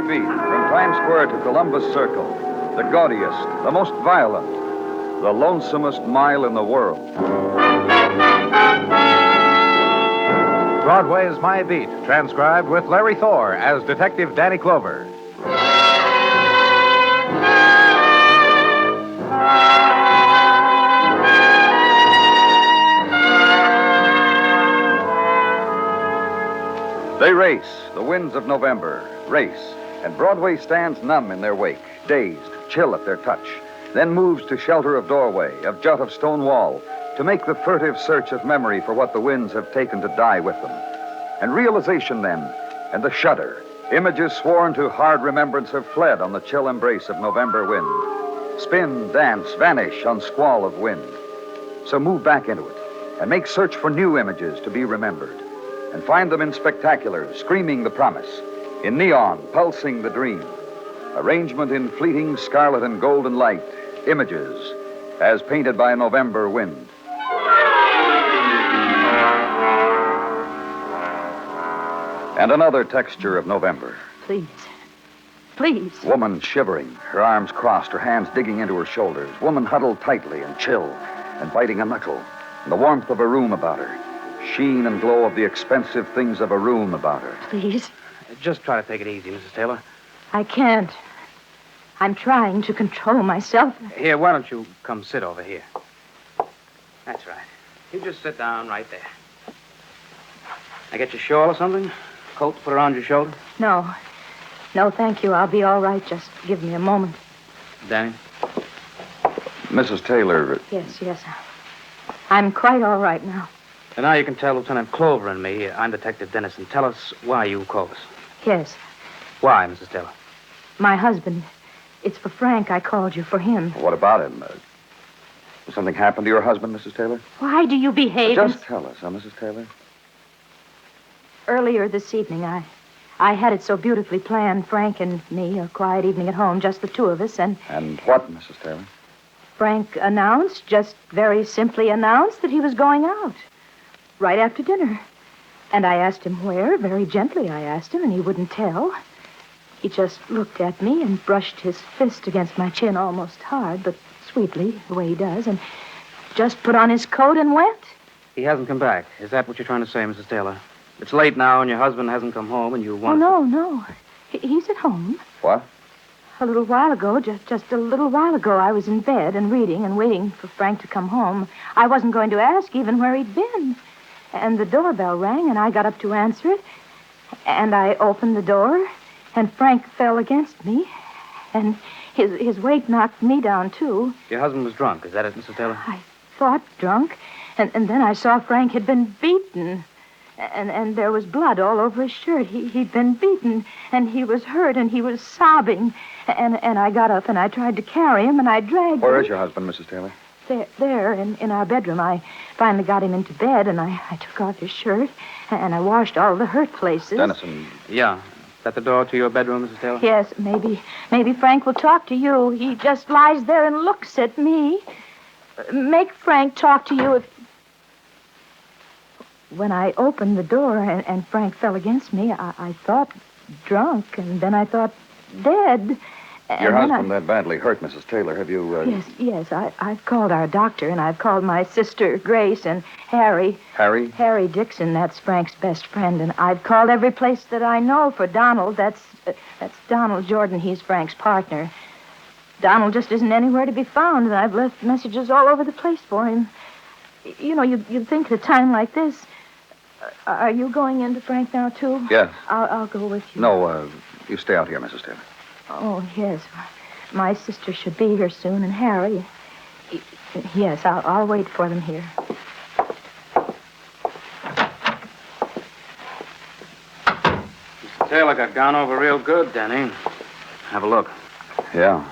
beat, from Times Square to Columbus Circle, the gaudiest, the most violent, the lonesomest mile in the world. Broadway's My Beat, transcribed with Larry Thor as Detective Danny Clover. They race, the winds of November, race, and Broadway stands numb in their wake, dazed, chill at their touch, then moves to shelter of doorway, of jut of stone wall, to make the furtive search of memory for what the winds have taken to die with them. And realization then, and the shudder, images sworn to hard remembrance have fled on the chill embrace of November wind. Spin, dance, vanish on squall of wind. So move back into it, and make search for new images to be remembered. And find them in spectacular, screaming the promise, in neon, pulsing the dream. Arrangement in fleeting scarlet and golden light, images as painted by a November wind. And another texture of November. Please. Please. Woman shivering, her arms crossed, her hands digging into her shoulders. Woman huddled tightly and chill and biting a knuckle. And the warmth of a room about her. Sheen and glow of the expensive things of a room about her. Please. Just try to take it easy, Mrs. Taylor. I can't. I'm trying to control myself. Here, why don't you come sit over here? That's right. You just sit down right there. I get your shawl or something? Coat to put around your shoulder? No. No, thank you. I'll be all right. Just give me a moment. Danny? Mrs. Taylor. Yes. I'm quite all right now. And now you can tell Lieutenant Clover and me. I'm Detective Dennison. Tell us why you called us. Yes. Why, Mrs. Taylor? My husband. It's for Frank. I called you for him. What about him? Did something happen to your husband, Mrs. Taylor? Why do you behave? Just tell us, Mrs. Taylor. Earlier this evening, I had it so beautifully planned, Frank and me, a quiet evening at home, just the two of us, and... And what, Mrs. Taylor? Frank announced, just very simply announced, that he was going out. Right after dinner. And I asked him where, very gently I asked him, and he wouldn't tell. He just looked at me and brushed his fist against my chin almost hard, but sweetly, the way he does, and just put on his coat and went. He hasn't come back. Is that what you're trying to say, Mrs. Taylor? It's late now, and your husband hasn't come home, and you want... Oh, no. He's at home. What? A little while ago, just a little while ago, I was in bed and reading and waiting for Frank to come home. I wasn't going to ask even where he'd been. And the doorbell rang, and I got up to answer it. And I opened the door, and Frank fell against me. And his weight knocked me down, too. Your husband was drunk. Is that it, Mrs. Taylor? I thought drunk. And then I saw Frank had been beaten. And there was blood all over his shirt. He'd been beaten, and he was hurt, and he was sobbing. And I got up, and I tried to carry him, and I dragged him. Where is your husband, Mrs. Taylor? There, in our bedroom. I finally got him into bed, and I took off his shirt, and I washed all the hurt places. Dennison. Yeah. Is that the door to your bedroom, Mrs. Taylor? Yes, maybe Frank will talk to you. He just lies there and looks at me. Make Frank talk to you if... When I opened the door and Frank fell against me, I thought drunk, and then I thought dead. Your husband that badly hurt, Mrs. Taylor. Have you... Yes. I've called our doctor, and I've called my sister, Grace, and Harry. Harry? Harry Dixon, that's Frank's best friend, and I've called every place that I know for Donald. That's Donald Jordan. He's Frank's partner. Donald just isn't anywhere to be found, and I've left messages all over the place for him. You know, you'd think at a time like this... Are you going into Frank now, too? Yes. I'll go with you. No, you stay out here, Mrs. Taylor. Oh, yes. My sister should be here soon, and Harry. Yes, I'll wait for them here. Mr. Taylor got gone over real good, Danny. Have a look. Yeah.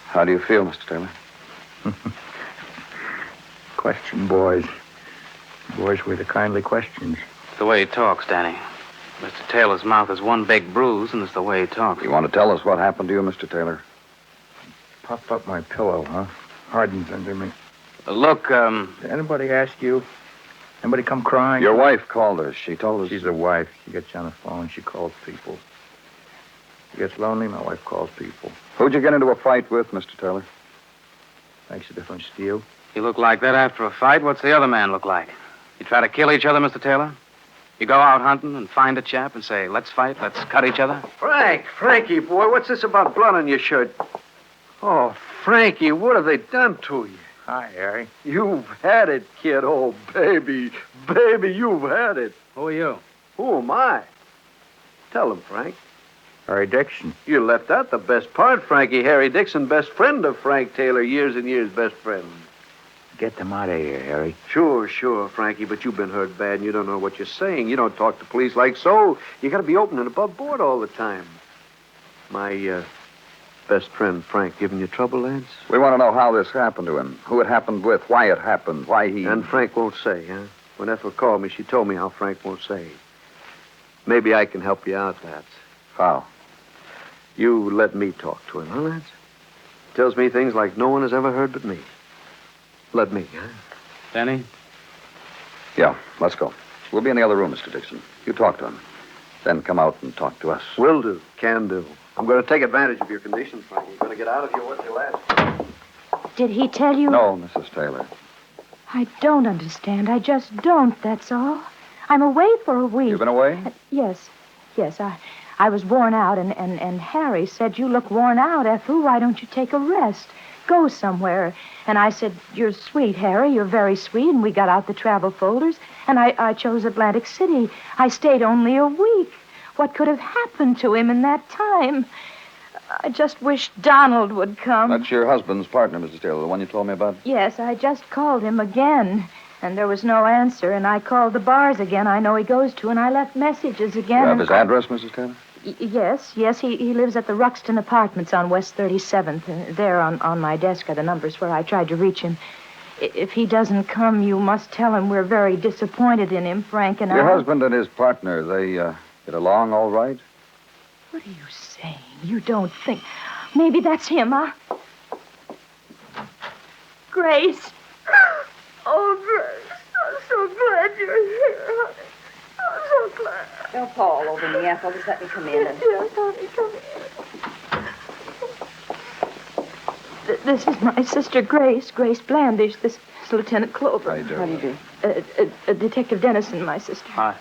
How do you feel, Mr. Taylor? Question, boys. Boys with the kindly questions. It's the way he talks, Danny. Mr. Taylor's mouth is one big bruise, and it's the way he talks. You want to tell us what happened to you, Mr. Taylor? Popped up my pillow, huh? Hardens under me. Look, Did anybody ask you? Anybody come crying? Your wife called us. She told us... She's a wife. She gets you on the phone. She calls people. It gets lonely, my wife calls people. Who'd you get into a fight with, Mr. Taylor? Makes a difference to you. You look like that after a fight. What's the other man look like? You try to kill each other, Mr. Taylor? You go out hunting and find a chap and say, let's fight, let's cut each other? Frankie, boy, what's this about blood on your shirt? Oh, Frankie, what have they done to you? Hi, Harry. You've had it, kid. Oh, baby, you've had it. Who are you? Who am I? Tell him, Frank. Harry Dixon. You left out the best part, Frankie. Harry Dixon, best friend of Frank Taylor, years and years best friend. Get them out of here, Harry. Sure, Frankie, but you've been hurt bad and you don't know what you're saying. You don't talk to police like so. You gotta be open and above board all the time. My, best friend, Frank, giving you trouble, lads? We want to know how this happened to him, who it happened with, why it happened, why he... And Frank won't say, huh? When Ethel called me, she told me how Frank won't say. Maybe I can help you out, lads. How? You let me talk to him, huh, lads? Tells me things like no one has ever heard but me. Let me, huh? Denny? Yeah, let's go. We'll be in the other room, Mr. Dixon. You talk to him. Then come out and talk to us. Will do. Can do. I'm going to take advantage of your condition, Frankie. You're going to get out of here what you last. Did he tell you? No, Mrs. Taylor. I don't understand. I just don't, that's all. I'm away for a week. You've been away? Yes. I was worn out, and Harry said, you look worn out, Ethel. Why don't you take a rest? Go somewhere. And I said, you're sweet, Harry. You're very sweet. And we got out the travel folders, and I chose Atlantic City. I stayed only a week. What could have happened to him in that time? I just wish Donald would come. That's your husband's partner, Mrs. Taylor, the one you told me about? Yes, I just called him again, and there was no answer. And I called the bars again I know he goes to, and I left messages again. You have his address, Mrs. Taylor? Yes. He lives at the Ruxton Apartments on West 37th. There on my desk are the numbers where I tried to reach him. If he doesn't come, you must tell him we're very disappointed in him, Frank and I. Your husband and his partner, they get along all right? What are you saying? You don't think... Maybe that's him, huh? Grace. Oh, Grace. I'm so glad you're here, honey. I'm so glad. Don't fall all over me, Ethel. Just let me come in. Yes, honey, come in. This is my sister, Grace Blandish. This is Lieutenant Clover. How you doing? How do you do? Detective Dennison, my sister. Hi.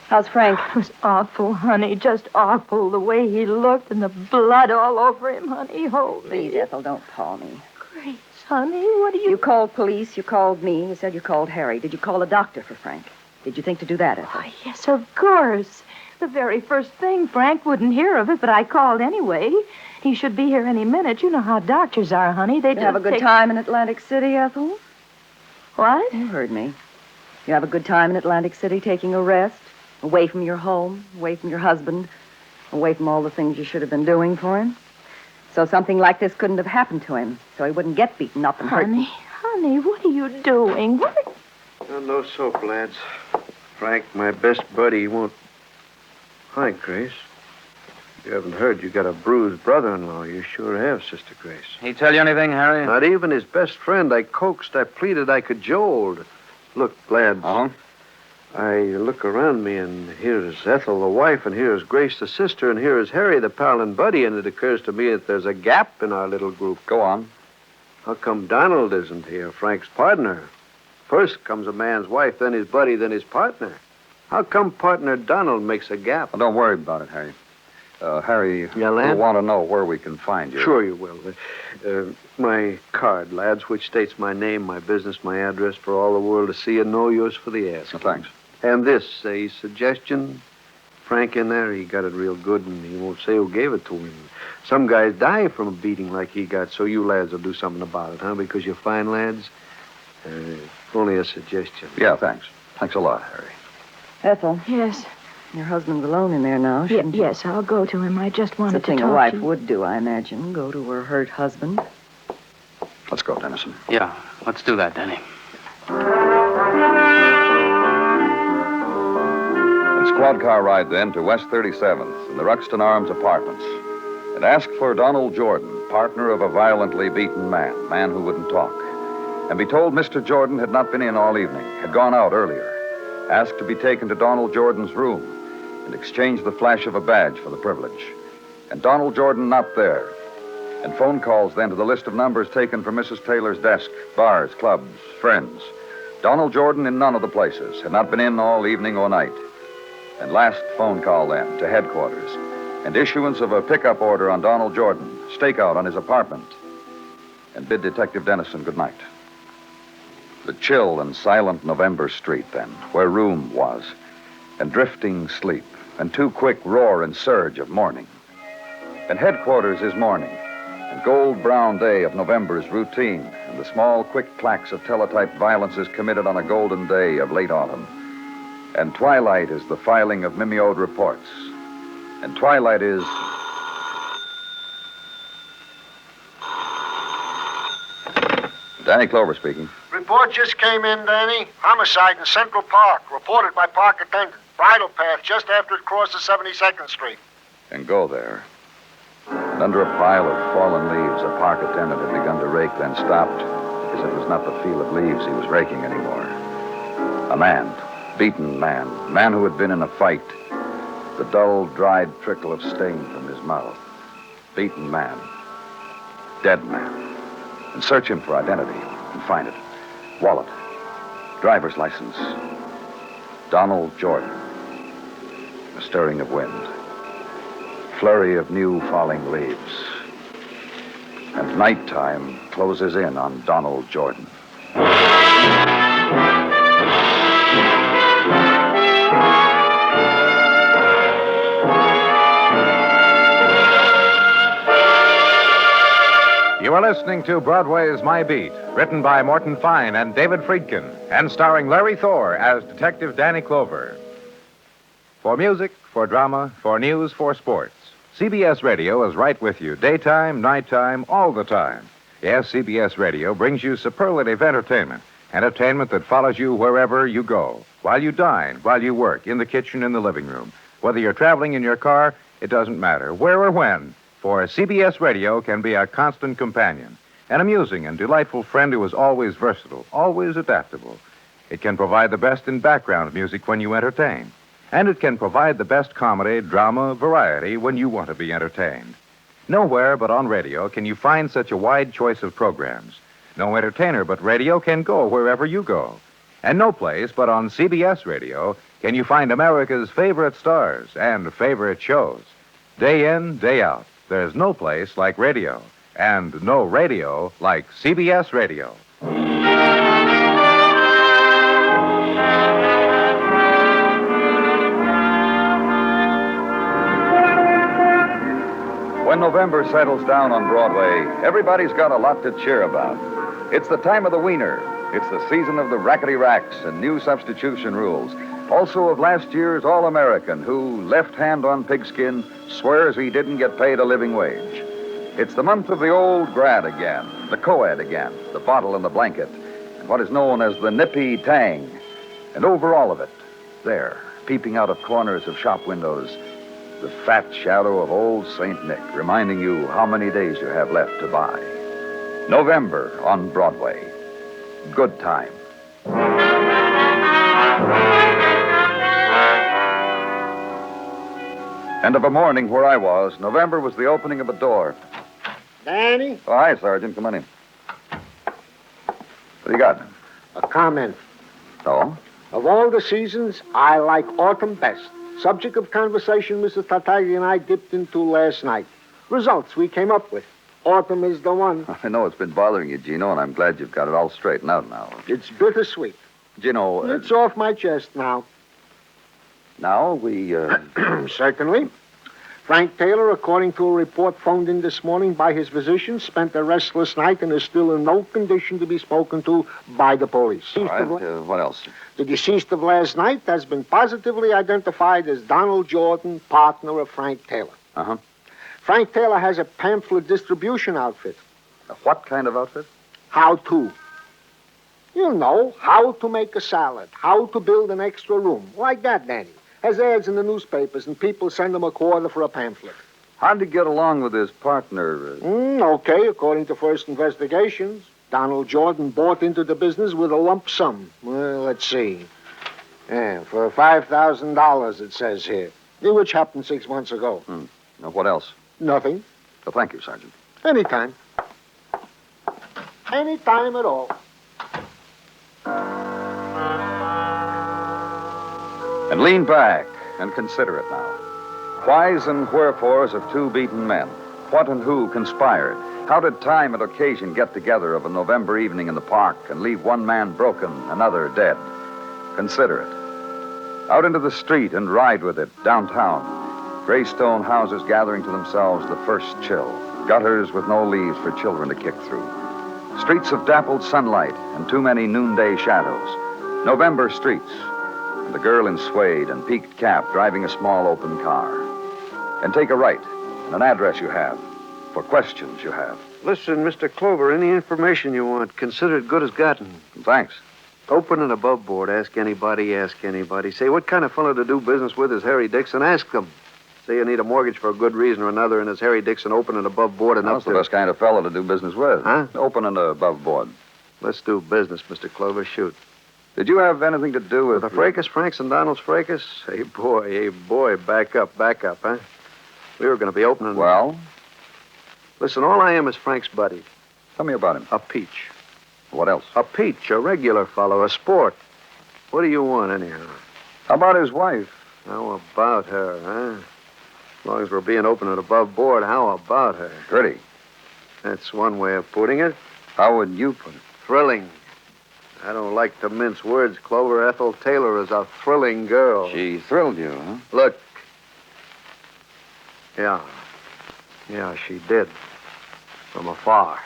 How's Frank? It was awful, honey. Just awful. The way he looked and the blood all over him, honey. Hold me. Please, Ethel, don't call me. Grace, honey, what are you... You called police. You called me. You said you called Harry. Did you call a doctor for Frank? Did you think to do that, Ethel? Oh, yes, of course. The very first thing. Frank wouldn't hear of it, but I called anyway. He should be here any minute. You know how doctors are, honey. They You have a good time in Atlantic City, Ethel? What? You heard me. You have a good time in Atlantic City taking a rest? Away from your home, away from your husband, away from all the things you should have been doing for him. So something like this couldn't have happened to him, so he wouldn't get beaten up and hurt. Honey, what are you doing? What? No soap, lads. Frank, my best buddy, won't... Hi, Grace. You haven't heard you got a bruised brother-in-law. You sure have, Sister Grace. He tell you anything, Harry? Not even his best friend. I coaxed, I pleaded, I cajoled. Look, lads. Uh-huh. I look around me, and here's Ethel, the wife, and here's Grace, the sister, and here's Harry, the pal and buddy, and it occurs to me that there's a gap in our little group. Go on. How come Donald isn't here, Frank's partner? First comes a man's wife, then his buddy, then his partner. How come partner Donald makes a gap? Well, don't worry about it, Harry. Harry, Yeah, lad? we'll want to know where we can find you. Sure you will. My card, lads, which states my name, my business, my address for all the world to see and know, yours for the asking. Thanks. And this, a suggestion. Frank in there, he got it real good, and he won't say who gave it to him. Some guys die from a beating like he got, so you lads will do something about it, huh? Because you're fine lads. Only a suggestion. Yeah, thanks. Thanks a lot, Harry. Ethel, Yes. your husband's alone in there now, shouldn't you? Yes, I'll go to him. I just It's wanted a to thing talk a wife to you. would do, I imagine. Go to her hurt husband. Let's go, Dennison. Yeah, let's do that, Denny. A squad car ride then to West 37th in the Ruxton Arms Apartments. It asked for Donald Jordan, partner of a violently beaten man who wouldn't talk. And be told Mr. Jordan had not been in all evening, had gone out earlier. Asked to be taken to Donald Jordan's room and exchange the flash of a badge for the privilege. and Donald Jordan not there. And phone calls then to the list of numbers taken from Mrs. Taylor's desk, bars, clubs, friends. Donald Jordan in none of the places, had not been in all evening or night. And last phone call then to headquarters, and issuance of a pickup order on Donald Jordan, stakeout on his apartment, and bid Detective Dennison good night. The chill and silent November street then, where room was, and drifting sleep, and too quick roar and surge of morning. And headquarters is morning, and gold-brown day of November is routine, and the small, quick clacks of teletype violences committed on a golden day of late autumn. And twilight is the filing of mimeoed reports. And twilight is... Danny Clover speaking. Report just came in, Danny. Homicide in Central Park. Reported by park attendant. Bridle path just after it crosses 72nd Street. And go there. And under a pile of fallen leaves, a park attendant had begun to rake, then stopped, because it was not the feel of leaves he was raking anymore. A man, beaten man who had been in a fight. The dull, dried trickle of stain from his mouth. Beaten man. Dead man. And search him for identity and find it. Wallet. Driver's license. Donald Jordan. A stirring of wind. Flurry of new falling leaves. And nighttime closes in on Donald Jordan. You are listening to Broadway's My Beat, written by Morton Fine and David Friedkin, and starring Larry Thor as Detective Danny Clover. For music, for drama, for news, for sports, CBS Radio is right with you, daytime, nighttime, all the time. Yes, CBS Radio brings you superlative entertainment that follows you wherever you go, while you dine, while you work, in the kitchen, in the living room. Whether you're traveling in your car, it doesn't matter, where or when. For CBS Radio can be a constant companion, an amusing and delightful friend who is always versatile, always adaptable. It can provide the best in background music when you entertain. And it can provide the best comedy, drama, variety when you want to be entertained. Nowhere but on radio can you find such a wide choice of programs. No entertainer but radio can go wherever you go. And no place but on CBS Radio can you find America's favorite stars and favorite shows. Day in, day out. There's no place like radio, and no radio like CBS Radio. When November settles down on Broadway, everybody's got a lot to cheer about. It's the time of the wiener. It's the season of the rackety racks and new substitution rules. Also of last year's All-American who, left hand on pigskin, swears he didn't get paid a living wage. It's the month of the old grad again, the co-ed again, the bottle and the blanket, and what is known as the nippy tang. And over all of it, there, peeping out of corners of shop windows, the fat shadow of old St. Nick, reminding you how many days you have left to buy. November on Broadway. Good time. And of a morning where I was, November was the opening of a door. Danny? Oh, hi, Sergeant. Come on in. What do you got? A comment. Oh? Of all the seasons, I like autumn best. Subject of conversation Mrs. Tartaglia and I dipped into last night. Results we came up with. Autumn is the one. I know it's been bothering you, Gino, and I'm glad you've got it all straightened out now. It's bittersweet. Gino... It's off my chest now. Now we, Certainly. Frank Taylor, according to a report phoned in this morning by his physician, spent a restless night and is still in no condition to be spoken to by the police. All right, what else? The deceased of last night has been positively identified as Donald Jordan, partner of Frank Taylor. Uh-huh. Frank Taylor has a pamphlet distribution outfit. A what kind of outfit? How to. You know, how to make a salad, how to build an extra room. Like that, Danny. Has ads in the newspapers, and people send him a quarter for a pamphlet. How'd he get along with his partner? Okay, according to first investigations. Donald Jordan bought into the business with a lump sum. Well, let's see. Yeah, for $5,000, it says here. Which happened 6 months ago. Now, what else? Nothing. Well, thank you, Sergeant. Anytime. Anytime at all. And lean back and consider it now. Whys and wherefores of two beaten men. What and who conspired? How did time and occasion get together of a November evening in the park and leave one man broken, another dead? Consider it. Out into the street and ride with it, downtown. Gray stone houses gathering to themselves the first chill. Gutters with no leaves for children to kick through. Streets of dappled sunlight and too many noonday shadows. November streets. And the girl in suede and peaked cap driving a small open car. And take a right and an address you have. For questions you have. Listen, Mr. Clover, any information you want, consider it good as gotten. Thanks. Open and above board. Ask anybody, ask anybody. Say, what kind of fellow to do business with is Harry Dixon? Ask them. Say you need a mortgage for a good reason or another, and is Harry Dixon open and above board enough That's the best kind of fellow to do business with. Huh? Open and above board. Let's do business, Mr. Clover. Shoot. Did you have anything to do with The fracas, Franks and Donald's fracas? Hey, boy, back up, huh? We were going to be opening... Well, Listen, all I am is Frank's buddy. tell me about him. A peach. What else? A peach, a regular fellow, a sport. What do you want, anyhow? How about his wife? How about her, huh? As long as we're being open and above board, how about her? Pretty. That's one way of putting it. How would you put it? Thrilling. I don't like to mince words, Clover. Ethel Taylor is a thrilling girl. She thrilled you, huh? Look. Yeah, she did. From afar.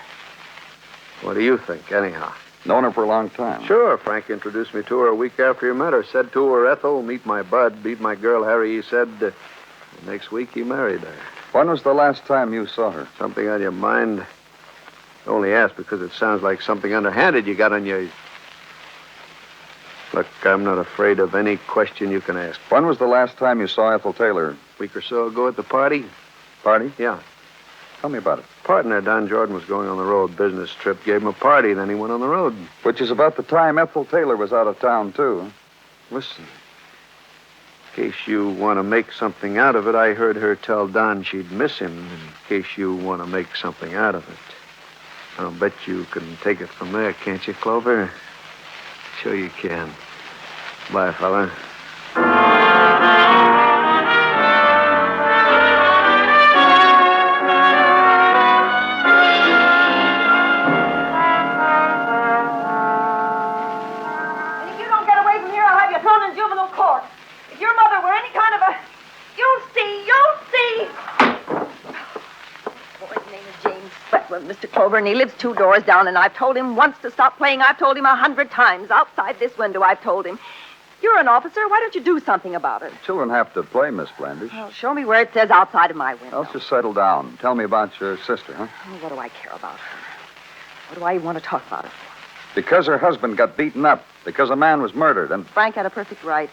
What do you think, anyhow? Known her for a long time. Sure, Frank introduced me to her a week after you met her. Said to her, Ethel, meet my bud, meet my girl, Harry. He said, next week he married her. When was the last time you saw her? Something on your mind? I only asked because it sounds like something underhanded you got on your... Look, I'm not afraid of any question you can ask. When was the last time you saw Ethel Taylor? A week or so ago at the party? Party? Yeah. Tell me about it. Partner, Don Jordan, was going on the road. Business trip. Gave him a party, then he went on the road. Which is about the time Ethel Taylor was out of town, too. Listen. In case you want to make something out of it, I heard her tell Don she'd miss him. In case you want to make something out of it. I'll bet you can take it from there, can't you, Clover? Sure you can. Bye, fella. If you don't get away from here, I'll have you thrown in juvenile court. If your mother were any kind of a... You'll see. Boy's name is James Fretwood, Mr. Clover, and he lives 2 doors down, and I've told him once to stop playing. I've told him 100 times. Outside this window, I've told him. You're an officer. Why don't you do something about it? Children have to play, Miss Blandish. Well, show me where it says outside of my window. Let's just settle down. Tell me about your sister, huh? Oh, what do I care about her? What do I even want to talk about her for? Because her husband got beaten up. Because a man was murdered. And Frank had a perfect right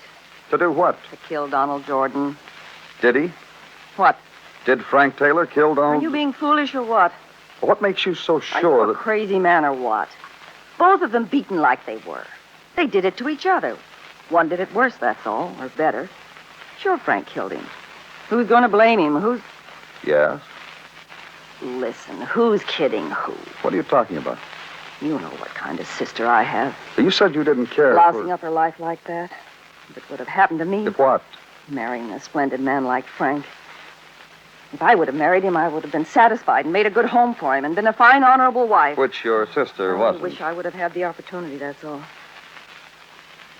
to do what? to kill Donald Jordan. Did he? What? Did Frank Taylor kill Are Donald? you being foolish or what? What makes you so Are you sure a that... crazy man or what? Both of them beaten like they were. They did it to each other. One did it worse, that's all, or better. Sure, Frank killed him. Who's going to blame him? Who's... Yes? Listen, who's kidding who? What are you talking about? You know what kind of sister I have. You said you didn't care Lousing up her life like that. If it would have happened to me, If what? marrying a splendid man like Frank. If I would have married him, I would have been satisfied and made a good home for him and been a fine, honorable wife. Which your sister I wasn't. wish I would have had the opportunity, that's all.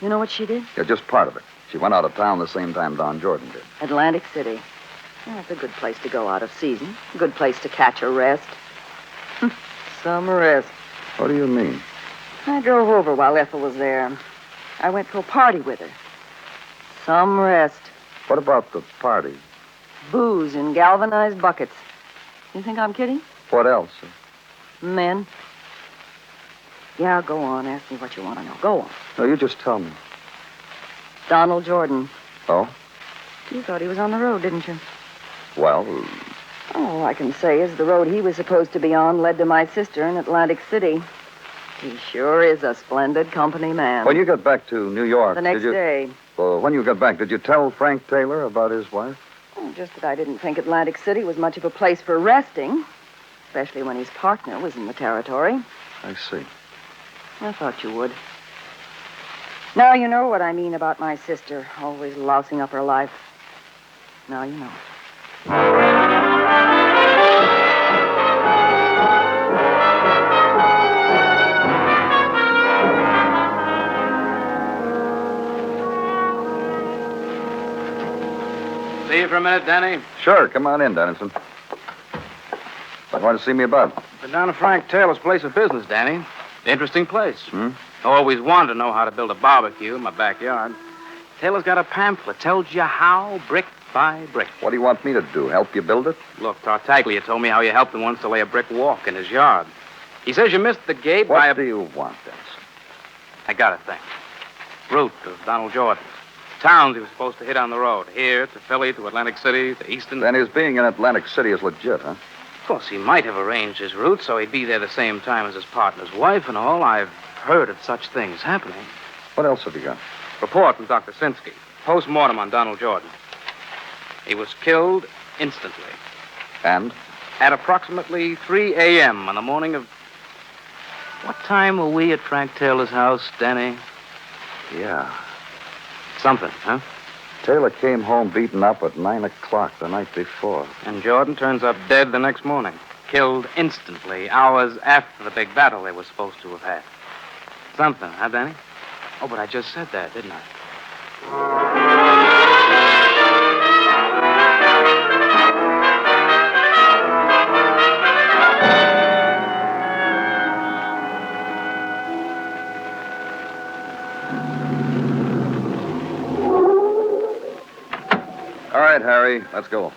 You know what she did? Yeah, just part of it. She went out of town the same time Don Jordan did. Atlantic City. Well, that's a good place to go out of season. A good place to catch a rest. Some rest. What do you mean? I drove over while Ethel was there. I went to a party with her. Some rest. What about the party? Booze in galvanized buckets. You think I'm kidding? What else? Men. Yeah, go on. Ask me what you want to know. Go on. No, you just tell me. Donald Jordan. Oh? You thought he was on the road, didn't you? Well, All I can say is the road he was supposed to be on led to my sister in Atlantic City. He sure is a splendid company man. when you got back to New York... The next did you... day. Well, when you got back, did you tell Frank Taylor about his wife? Oh, Just that I didn't think Atlantic City was much of a place for resting, especially when his partner was in the territory. I see. I thought you would. Now you know what I mean about my sister, always lousing up her life. Now you know. See you for a minute, Danny. Sure, come on in, Dennison. What want to see me about? Been down to Frank Taylor's place of business, Danny. Interesting place. Hmm? Always wanted to know how to build a barbecue in my backyard. Taylor's got a pamphlet. Tells you how, brick by brick. What do you want me to do? Help you build it? Look, Tartaglia told me how you helped him once to lay a brick walk in his yard. He says you missed the gate by What do you want, Dennison? I got it, thanks. Route of Donald Jordan. Towns he was supposed to hit on the road. Here to Philly, to Atlantic City, to Easton. Then his being in Atlantic City is legit, huh? Of course, he might have arranged his route so he'd be there the same time as his partner's wife and all. I've heard of such things happening. What else have you got? Report from Dr. Sinsky. Post-mortem on Donald Jordan. He was killed instantly And? at approximately 3 a.m. on the morning of... What time were we at Frank Taylor's house, Danny? Yeah. Something, huh? Taylor came home beaten up at 9 o'clock the night before. And Jordan turns up dead the next morning. Killed instantly, hours after the big battle they were supposed to have had. Something, huh, Danny? Oh, but I just said that, didn't I? All right, Harry, let's go.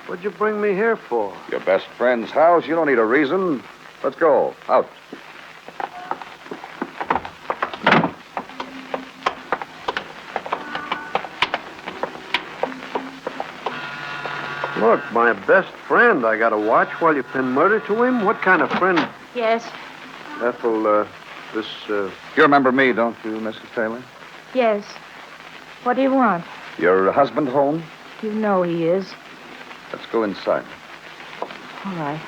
What'd you bring me here for? Your best friend's house. You don't need a reason. Let's go. Out. Look, my best friend. I got to watch while you pin murder to him? What kind of friend? Yes, Ethel, You remember me, don't you, Mrs. Taylor? yes. What do you want? Your husband home? You know he is. Let's go inside. All right.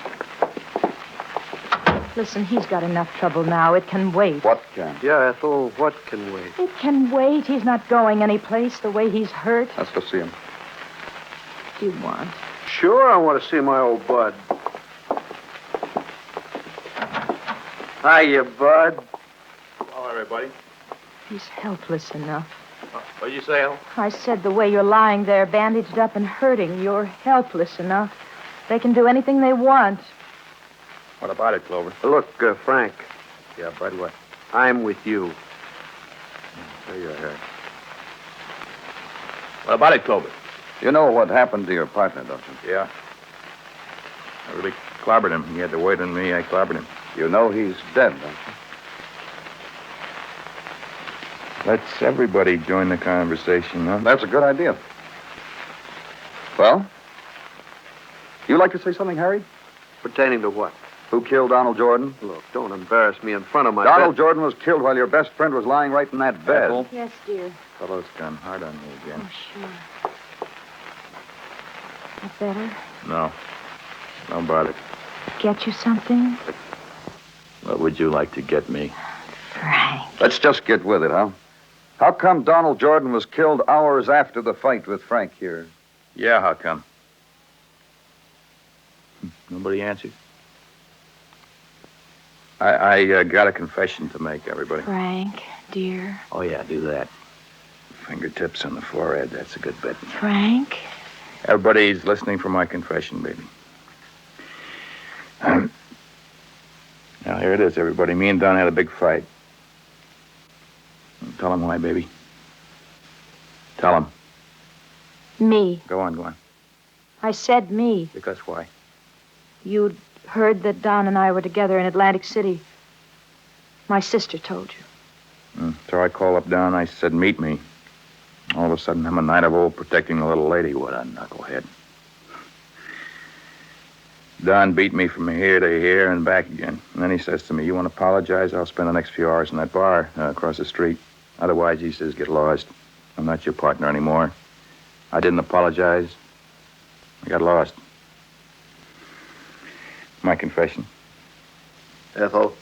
Listen, he's got enough trouble now. It can wait. What can? Yeah, Ethel, what can wait? It can wait. He's not going anyplace the way he's hurt. Let's go see him. What do you want? Sure, I want to see my old bud. Hiya, bud. Hello, everybody. He's helpless enough. What'd you say, Al? I said the way you're lying there, bandaged up and hurting, you're helpless enough. They can do anything they want. What about it, Clover? Look, Frank, Yeah, Bud, what? I'm with you. There you are. What about it, Clover? You know what happened to your partner, don't you? Yeah. I really clobbered him. He had to wait on me. I clobbered him. You know he's dead, don't you? Let's everybody join the conversation, huh? That's a good idea. Well? You like to say something, Harry? Pertaining to what? Who killed Donald Jordan? Look, don't embarrass me in front of my Donald Jordan was killed while your best friend was lying right in that bed. Ethel? Yes, dear. Fellow's gone hard on me again. Oh, sure. That better? No. No bother. Get you something? What would you like to get me? Frank. Let's just get with it, huh? How come Donald Jordan was killed hours after the fight with Frank here? Yeah, how come? Nobody answered? I got a confession to make, everybody. Frank, dear. Oh, yeah, do that. Fingertips on the forehead. That's a good bet. Frank? Everybody's listening for my confession, baby. Now, here it is, everybody. Me and Don had a big fight. Tell him why, baby. Tell him. Me. Go on. I said me. Because why? You'd heard that Don and I were together in Atlantic City. My sister told you. So I called up Don. I said, meet me. All of a sudden, I'm a knight of old protecting a little lady. What a knucklehead. Don beat me from here to here and back again. And then he says to me, you want to apologize? I'll spend the next few hours in that bar across the street. Otherwise, he says, get lost. I'm not your partner anymore. I didn't apologize. I got lost. My confession. Ethel,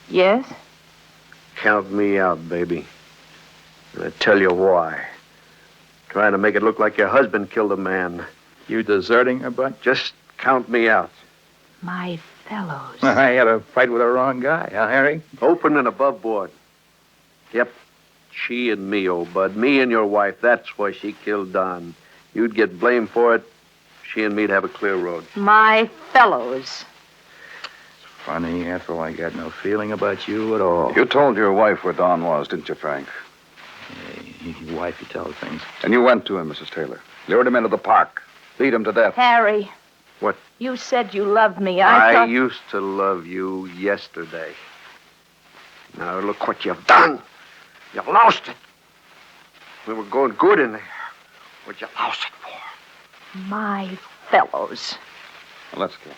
Yes? count me out, baby. And I tell you why. Trying to make it look like your husband killed a man. You deserting her, Bud? Just count me out. My fellows. I had a fight with the wrong guy, huh, Harry? Open and above board. Yep. She and me, old Bud. Me and your wife. That's why she killed Don. You'd get blamed for it. She and me'd have a clear road. My fellows. Funny, Ethel, I got no feeling about you at all. You told your wife where Don was, didn't you, Frank? Your wife, you tell things. And you went to him, Mrs. Taylor. Lured him into the park. Beat him to death. Harry. What? You said you loved me. I thought... used to love you yesterday. Now look what you've done. You've lost it. We were going good in there. What you lost it for? My fellows. Well, let's go.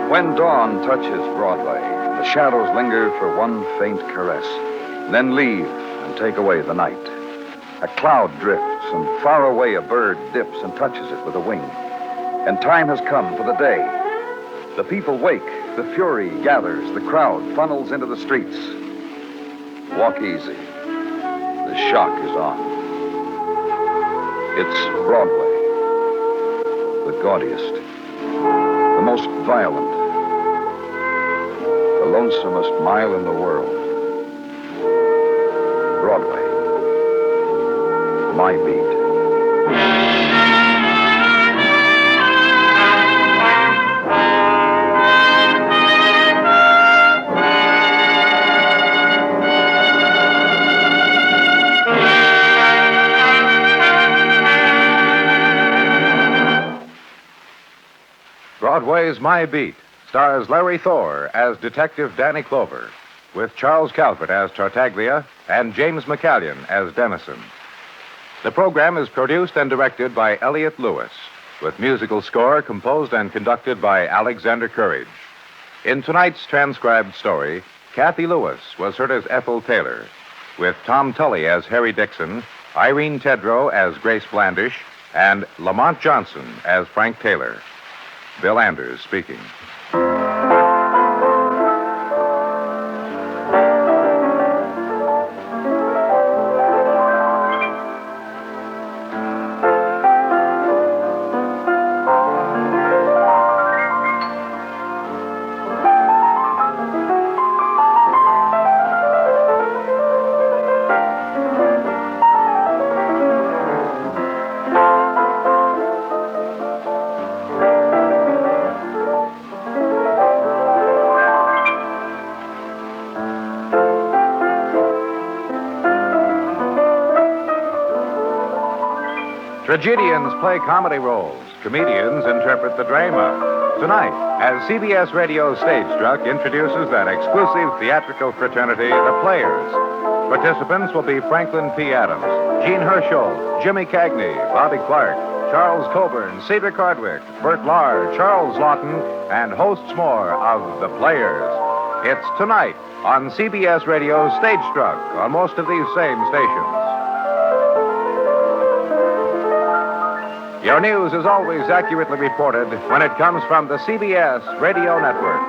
When dawn touches Broadway, the shadows linger for one faint caress, then leave and take away the night. A cloud drifts, and far away a bird dips and touches it with a wing. And time has come for the day. The people wake, the fury gathers, the crowd funnels into the streets. Walk easy. The shock is on. It's Broadway, the gaudiest, the most violent, the lonesomest mile in the world. Broadway. My beat. Broadway's My Beat stars Larry Thor as Detective Danny Clover, with Charles Calvert as Tartaglia and James McCallion as Dennison. The program is produced and directed by Elliott Lewis, with musical score composed and conducted by Alexander Courage. In tonight's transcribed story, Kathy Lewis was heard as Ethel Taylor, with Tom Tully as Harry Dixon, Irene Tedrow as Grace Blandish, and Lamont Johnson as Frank Taylor. Bill Anders speaking. Tragedians play comedy roles. Comedians interpret the drama. Tonight, as CBS Radio Stage Struck introduces that exclusive theatrical fraternity, the Players. Participants will be Franklin P. Adams, Gene Herschel, Jimmy Cagney, Bobby Clark, Charles Coburn, Cedric Hardwick, Bert Lahr, Charles Lawton, and hosts more of the Players. It's tonight on CBS Radio Stage Struck on most of these same stations. Your news is always accurately reported when it comes from the CBS Radio Network.